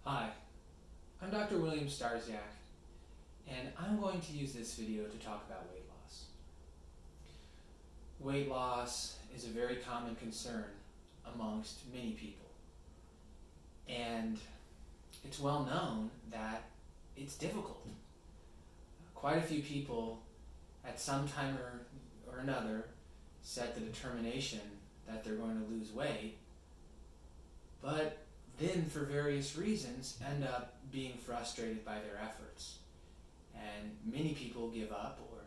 Hi, I'm Dr. Starsiak, and I'm going to use this video to talk about weight loss. Weight loss is a very common concern amongst many people, and it's well known that it's difficult. Quite a few people at some time or another set the determination that they're going to lose weight, but then for various reasons end up being frustrated by their efforts. And many people give up or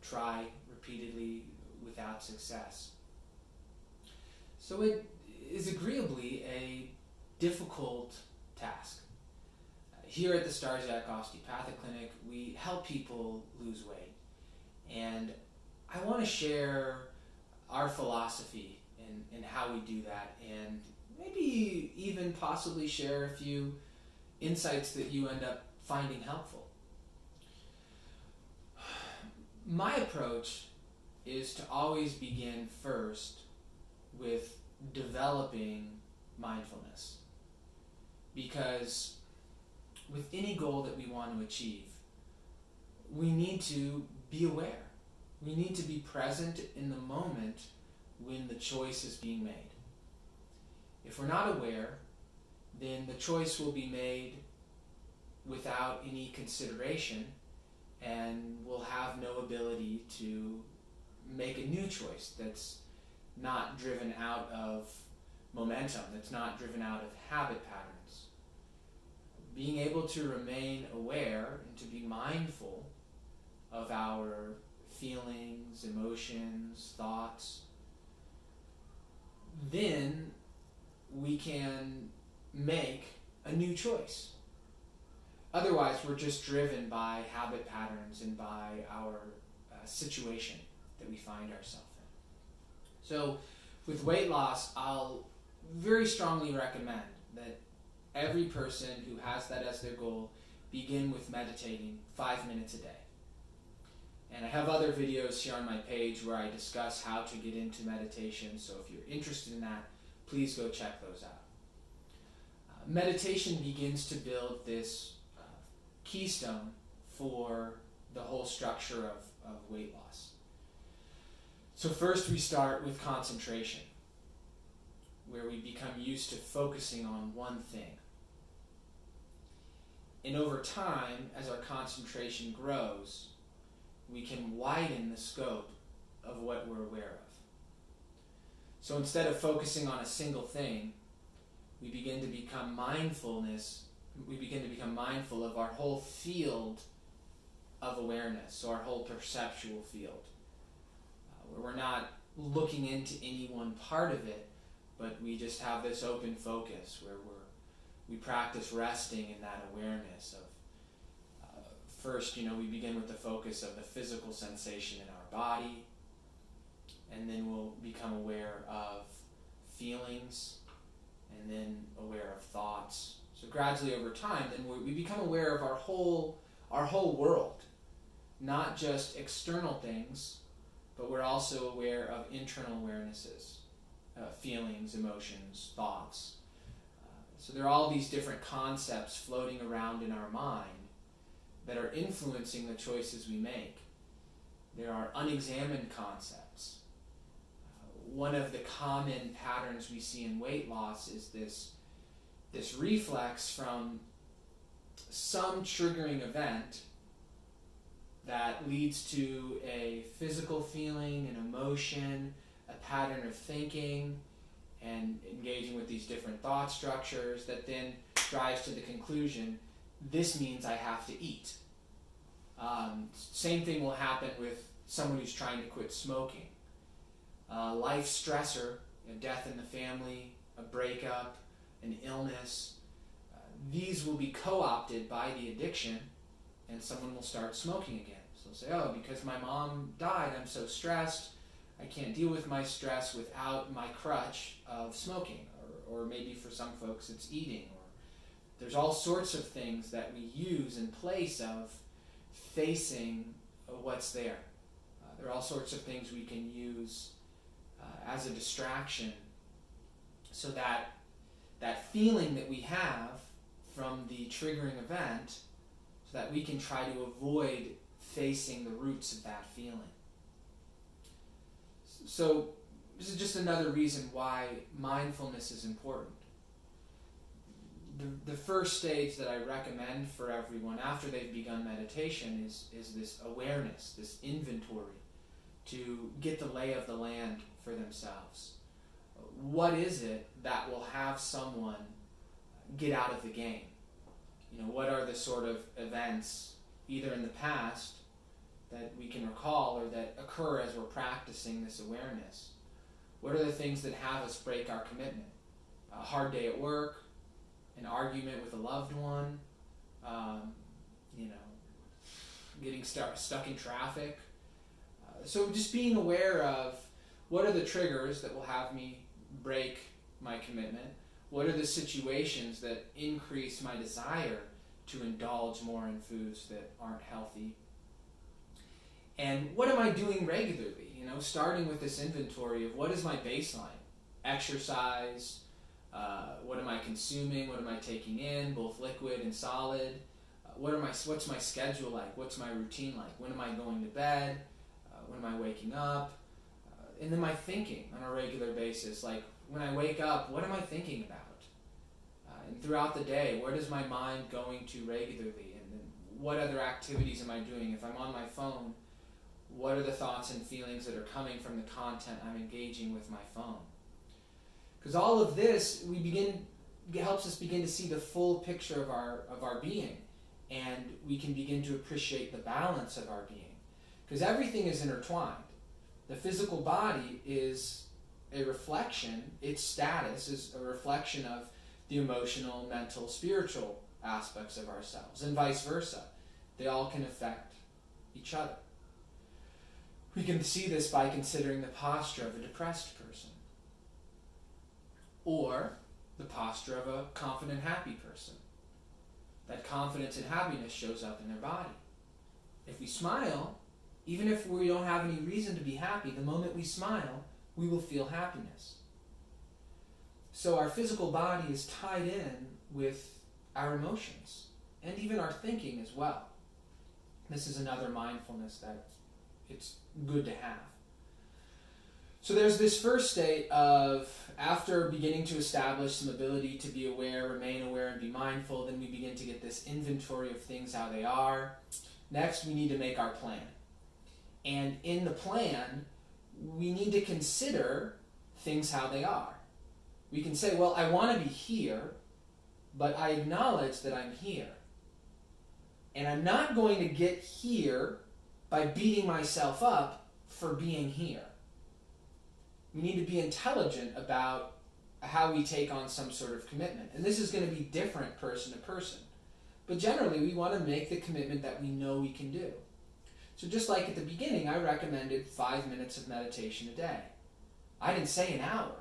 try repeatedly without success. So it is agreeably a difficult task. Here at the Starsiak Osteopathic Clinic, we help people lose weight. And I want to share our philosophy in how we do that, and maybe even possibly share a few insights that you end up finding helpful. My approach is to always begin first with developing mindfulness, because with any goal that we want to achieve, we need to be aware. We need to be present in the moment when the choice is being made. If we're not aware, then the choice will be made without any consideration, and we'll have no ability to make a new choice that's not driven out of momentum, that's not driven out of habit patterns. Being able to remain aware and to be mindful of our feelings, emotions, thoughts, then we can make a new choice. Otherwise, we're just driven by habit patterns and by our situation that we find ourselves in. So with weight loss, I'll very strongly recommend that every person who has that as their goal begin with meditating 5 minutes a day. And I have other videos here on my page where I discuss how to get into meditation, so if you're interested in that, please go check those out. Meditation begins to build this keystone for the whole structure of weight loss. So first we start with concentration, where we become used to focusing on one thing. And over time, as our concentration grows, we can widen the scope of what we're aware of. So instead of focusing on a single thing, we begin to become mindful of our whole field of awareness, so our whole perceptual field, where we're not looking into any one part of it, but we just have this open focus where we practice resting in that awareness of first, we begin with the focus of the physical sensation in our body, and then we'll become aware of feelings, and then aware of thoughts. So gradually over time, then we become aware of our whole world, not just external things, but we're also aware of internal awarenesses, feelings, emotions, thoughts. So there are all these different concepts floating around in our mind that are influencing the choices we make. There are unexamined concepts. One of the common patterns we see in weight loss is this reflex from some triggering event that leads to a physical feeling, an emotion, a pattern of thinking, and engaging with these different thought structures that then drives to the conclusion, this means I have to eat. Same thing will happen with someone who's trying to quit smoking. Life stressor, a death in the family, a breakup, an illness, these will be co-opted by the addiction, and someone will start smoking again. So they'll say, oh, because my mom died, I'm so stressed, I can't deal with my stress without my crutch of smoking. Or maybe for some folks it's eating. Or there's all sorts of things that we use in place of facing what's there. There are all sorts of things we can use as a distraction, so that feeling that we have from the triggering event so that we can try to avoid facing the roots of that feeling. So this is just another reason why mindfulness is important. The first stage that I recommend for everyone after they've begun meditation is this awareness, this inventory, to get the lay of the land for themselves. What is it that will have someone get out of the game? What are the sort of events, either in the past that we can recall or that occur as we're practicing this awareness? What are the things that have us break our commitment? A hard day at work, an argument with a loved one, getting stuck in traffic. So just being aware of what are the triggers that will have me break my commitment? What are the situations that increase my desire to indulge more in foods that aren't healthy? And what am I doing regularly? Starting with this inventory of what is my baseline? Exercise, what am I consuming? What am I taking in, both liquid and solid? What's my schedule like? What's my routine like? When am I going to bed? When am I waking up? And then my thinking on a regular basis. Like when I wake up, what am I thinking about? And throughout the day, where does my mind going to regularly? And then what other activities am I doing? If I'm on my phone, what are the thoughts and feelings that are coming from the content I'm engaging with my phone? Because all of this, helps us begin to see the full picture of our being, and we can begin to appreciate the balance of our being. Because everything is intertwined. The physical body is a reflection, its status is a reflection of the emotional, mental, spiritual aspects of ourselves, and vice versa. They all can affect each other. We can see this by considering the posture of a depressed person, or the posture of a confident, happy person. That confidence and happiness shows up in their body. If we smile, even if we don't have any reason to be happy, the moment we smile, we will feel happiness. So our physical body is tied in with our emotions, and even our thinking as well. This is another mindfulness that it's good to have. So there's this first state of, after beginning to establish some ability to be aware, remain aware, and be mindful, then we begin to get this inventory of things how they are. Next, we need to make our plan. And in the plan, we need to consider things how they are. We can say, well, I want to be here, but I acknowledge that I'm here. And I'm not going to get here by beating myself up for being here. We need to be intelligent about how we take on some sort of commitment. And this is going to be different person to person. But generally, we want to make the commitment that we know we can do. So just like at the beginning, I recommended 5 minutes of meditation a day. I didn't say an hour,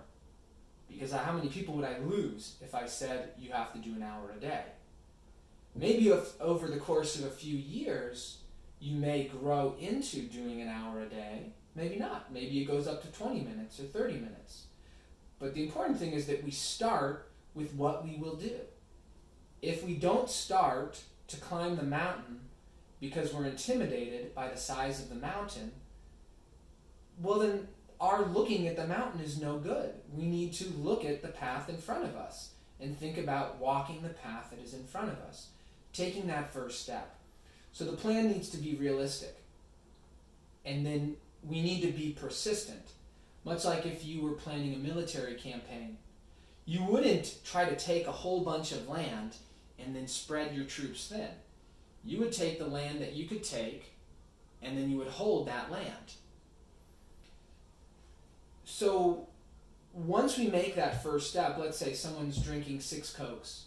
because how many people would I lose if I said you have to do an hour a day? Maybe if over the course of a few years, you may grow into doing an hour a day. Maybe not. Maybe it goes up to 20 minutes or 30 minutes. But the important thing is that we start with what we will do. If we don't start to climb the mountain because we're intimidated by the size of the mountain, well then our looking at the mountain is no good. We need to look at the path in front of us and think about walking the path that is in front of us, taking that first step. So the plan needs to be realistic. And then we need to be persistent. Much like if you were planning a military campaign, you wouldn't try to take a whole bunch of land and then spread your troops thin. You would take the land that you could take, and then you would hold that land. So once we make that first step, let's say someone's drinking 6 Cokes.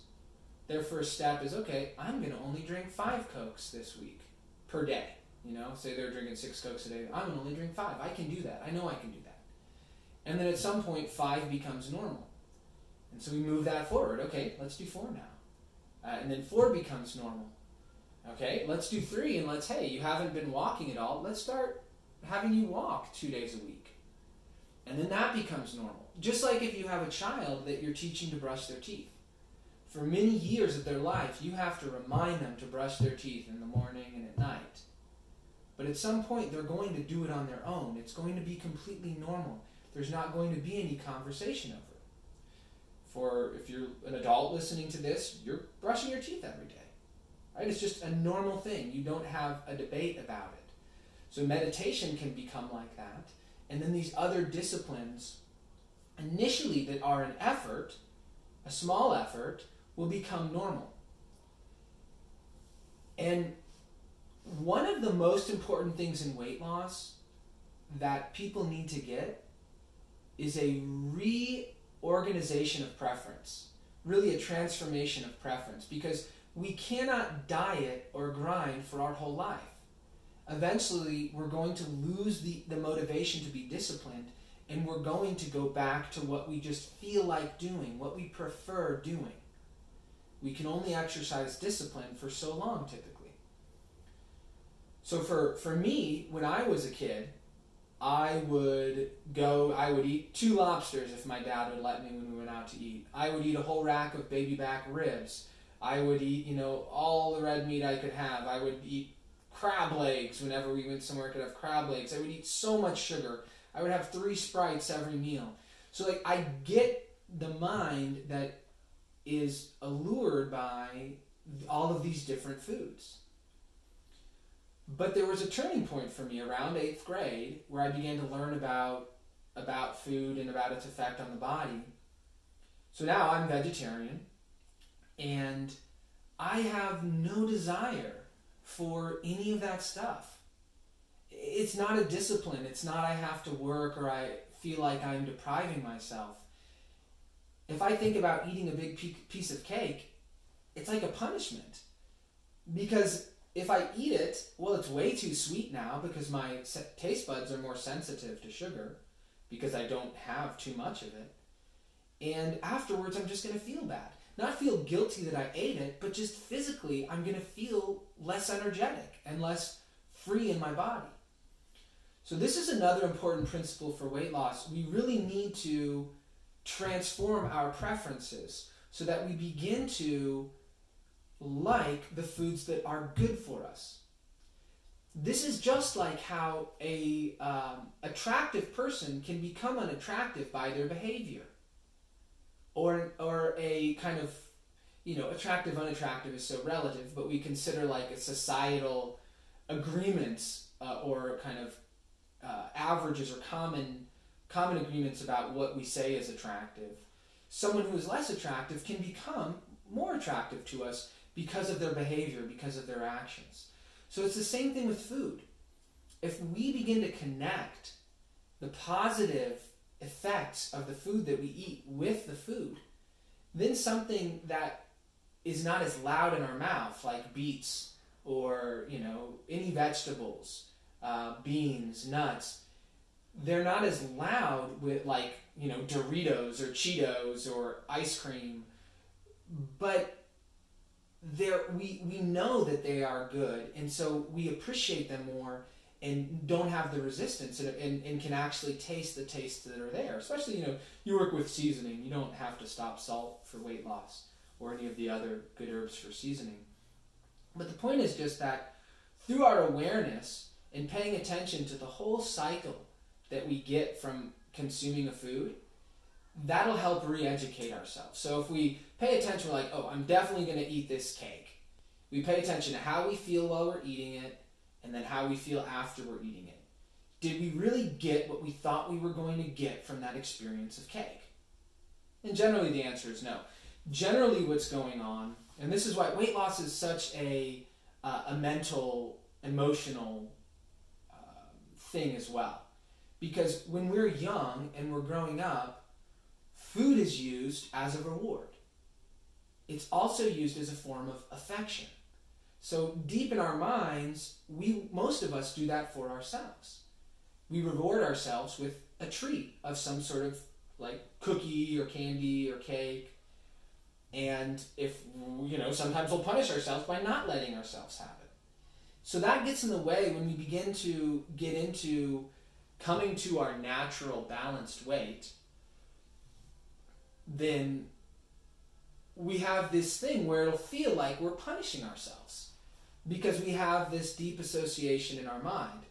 Their first step is, okay, I'm going to only drink 5 Cokes this week per day. Say they're drinking 6 Cokes a day. I'm going to only drink 5. I can do that. I know I can do that. And then at some point, 5 becomes normal. And so we move that forward. Okay, let's do 4 now. And then 4 becomes normal. Okay, let's do 3, and hey, you haven't been walking at all. Let's start having you walk 2 days a week. And then that becomes normal. Just like if you have a child that you're teaching to brush their teeth. for many years of their life, you have to remind them to brush their teeth in the morning and at night. But at some point, they're going to do it on their own. It's going to be completely normal. There's not going to be any conversation over it. If you're an adult listening to this, you're brushing your teeth every day. Right? It's just a normal thing. You don't have a debate about it. So meditation can become like that. And then these other disciplines, initially that are an effort, a small effort, will become normal. And one of the most important things in weight loss that people need to get is a reorganization of preference, really a transformation of preference, because we cannot diet or grind for our whole life. Eventually, we're going to lose the motivation to be disciplined, and we're going to go back to what we just feel like doing, what we prefer doing. We can only exercise discipline for so long, typically. So for me, when I was a kid, I would eat 2 lobsters if my dad would let me when we went out to eat. I would eat a whole rack of baby back ribs. I would eat, all the red meat I could have. I would eat crab legs whenever we went somewhere I could have crab legs. I would eat so much sugar. I would have 3 Sprites every meal. So I get the mind that is allured by all of these different foods. But there was a turning point for me around 8th grade where I began to learn about food and about its effect on the body. So now I'm vegetarian, and I have no desire for any of that stuff. It's not a discipline. It's not I have to work or I feel like I'm depriving myself. If I think about eating a big piece of cake, it's like a punishment. Because if I eat it, well, it's way too sweet now because my taste buds are more sensitive to sugar because I don't have too much of it. And afterwards, I'm just going to feel bad. Not feel guilty that I ate it, but just physically, I'm going to feel less energetic and less free in my body. So this is another important principle for weight loss. We really need to transform our preferences so that we begin to like the foods that are good for us. This is just like how a attractive person can become unattractive by their behavior, or a kind of, attractive, unattractive is so relative, but we consider like a societal agreements or kind of averages or common agreements about what we say is attractive. Someone who is less attractive can become more attractive to us because of their behavior, because of their actions. So it's the same thing with food. If we begin to connect the positive effects of the food that we eat with the food, then something that is not as loud in our mouth, like beets or any vegetables, beans, nuts, they're not as loud with Doritos or Cheetos or ice cream, but we know that they are good, and so we appreciate them more and don't have the resistance and can actually taste the tastes that are there. Especially, you work with seasoning. You don't have to stop salt for weight loss or any of the other good herbs for seasoning. But the point is just that through our awareness and paying attention to the whole cycle that we get from consuming a food, that'll help re-educate ourselves. So if we pay attention, we're like, oh, I'm definitely going to eat this cake. We pay attention to how we feel while we're eating it, and then how we feel after we're eating it. Did we really get what we thought we were going to get from that experience of cake? And generally the answer is no. Generally what's going on, and this is why weight loss is such a mental, emotional thing as well. Because when we're young and we're growing up, food is used as a reward. It's also used as a form of affection. So deep in our minds, most of us do that for ourselves. We reward ourselves with a treat of some sort of like cookie or candy or cake. And sometimes we'll punish ourselves by not letting ourselves have it. So that gets in the way when we begin to get into coming to our natural balanced weight. Then we have this thing where it'll feel like we're punishing ourselves because we have this deep association in our mind.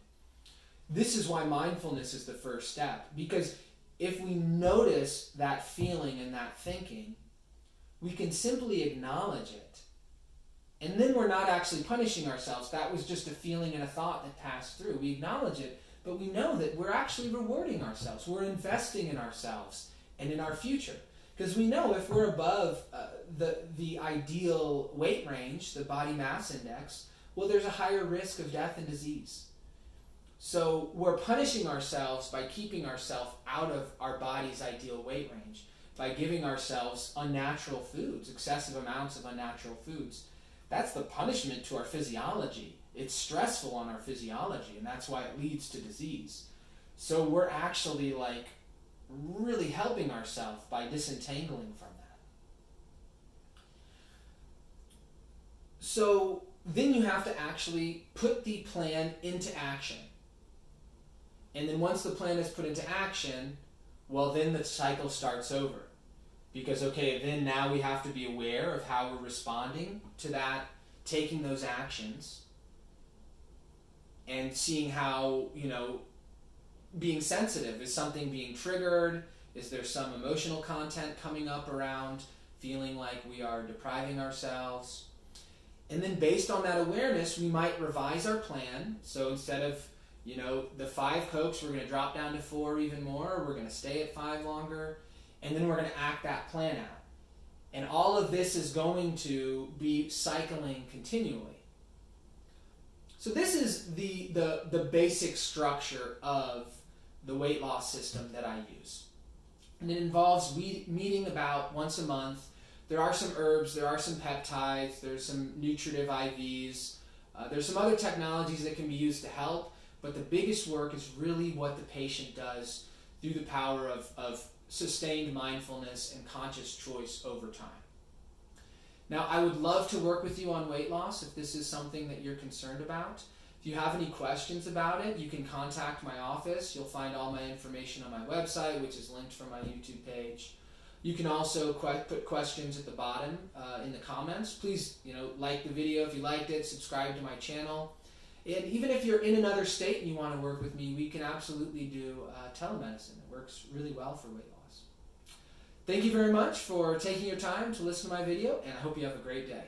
This is why mindfulness is the first step, because if we notice that feeling and that thinking, we can simply acknowledge it. And then we're not actually punishing ourselves. That was just a feeling and a thought that passed through. We acknowledge it, but we know that we're actually rewarding ourselves. We're investing in ourselves and in our future. Because we know if we're above the ideal weight range, the body mass index, well, there's a higher risk of death and disease. So we're punishing ourselves by keeping ourselves out of our body's ideal weight range, by giving ourselves unnatural foods, excessive amounts of unnatural foods. That's the punishment to our physiology. It's stressful on our physiology, and that's why it leads to disease. So we're actually like really helping ourselves by disentangling from that. So then you have to actually put the plan into action. And then once the plan is put into action, well, then the cycle starts over. Because, okay, then now we have to be aware of how we're responding to that, taking those actions, and seeing how, being sensitive. Is something being triggered? Is there some emotional content coming up around feeling like we are depriving ourselves? And then based on that awareness, we might revise our plan. So instead of, the 5 Cokes, we're going to drop down to 4 even more. We're going to stay at 5 longer. And then we're going to act that plan out. And all of this is going to be cycling continually. So this is the basic structure of the weight loss system that I use. And it involves meeting about once a month. There are some herbs, there are some peptides, there's some nutritive IVs. There's some other technologies that can be used to help, but the biggest work is really what the patient does through the power of sustained mindfulness and conscious choice over time. Now, I would love to work with you on weight loss if this is something that you're concerned about. If you have any questions about it, you can contact my office. You'll find all my information on my website, which is linked from my YouTube page. You can also put questions at the bottom in the comments. Please, like the video if you liked it, subscribe to my channel. And even if you're in another state and you want to work with me, we can absolutely do telemedicine. It works really well for weight loss. Thank you very much for taking your time to listen to my video, and I hope you have a great day.